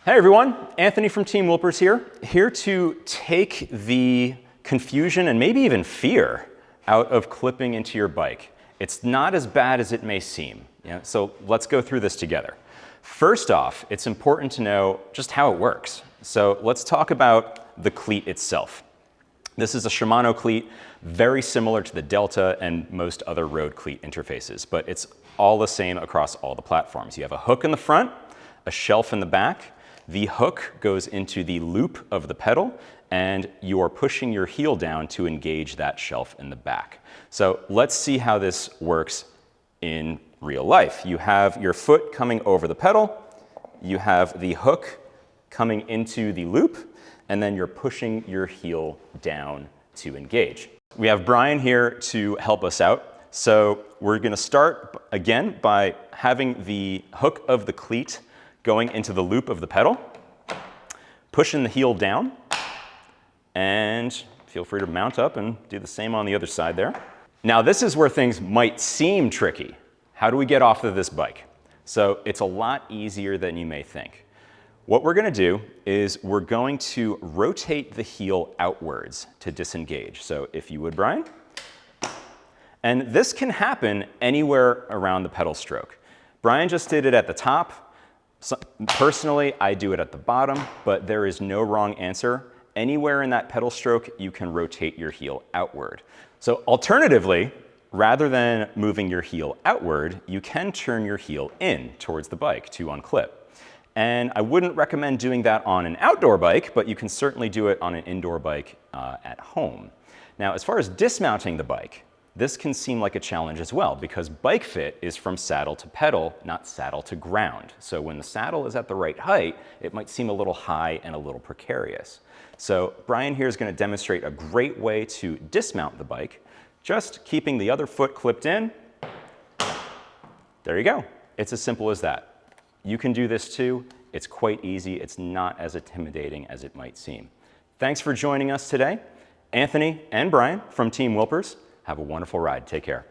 Hey everyone, Anthony from Team Wilpers here to take the confusion and maybe even fear out of clipping into your bike. It's not as bad as it may seem. So let's go through this together. First off, it's important to know just how it works. So let's talk about the cleat itself. This is a Shimano cleat, very similar to the Delta and most other road cleat interfaces, but it's all the same across all the platforms. You have a hook in the front, a shelf in the back. The hook goes into the loop of the pedal, and you are pushing your heel down to engage that shelf in the back. So let's see how this works in real life. You have your foot coming over the pedal, you have the hook coming into the loop, and then you're pushing your heel down to engage. We have Brian here to help us out. So we're gonna start again by having the hook of the cleat going into the loop of the pedal, pushing the heel down, and feel free to mount up and do the same on the other side there. Now this is where things might seem tricky. How do we get off of this bike? So it's a lot easier than you may think. What we're gonna do is we're going to rotate the heel outwards to disengage. So if you would, Brian. And this can happen anywhere around the pedal stroke. Brian just did it at the top. So, personally, I do it at the bottom, but there is no wrong answer. Anywhere in that pedal stroke, you can rotate your heel outward. So alternatively, rather than moving your heel outward, you can turn your heel in towards the bike to unclip. And I wouldn't recommend doing that on an outdoor bike, but you can certainly do it on an indoor bike at home. Now, as far as dismounting the bike, this can seem like a challenge as well because bike fit is from saddle to pedal, not saddle to ground. So when the saddle is at the right height, it might seem a little high and a little precarious. So Brian here is going to demonstrate a great way to dismount the bike, just keeping the other foot clipped in. There you go. It's as simple as that. You can do this too. It's quite easy. It's not as intimidating as it might seem. Thanks for joining us today. Anthony and Brian from Team Wilpers. Have a wonderful ride. Take care.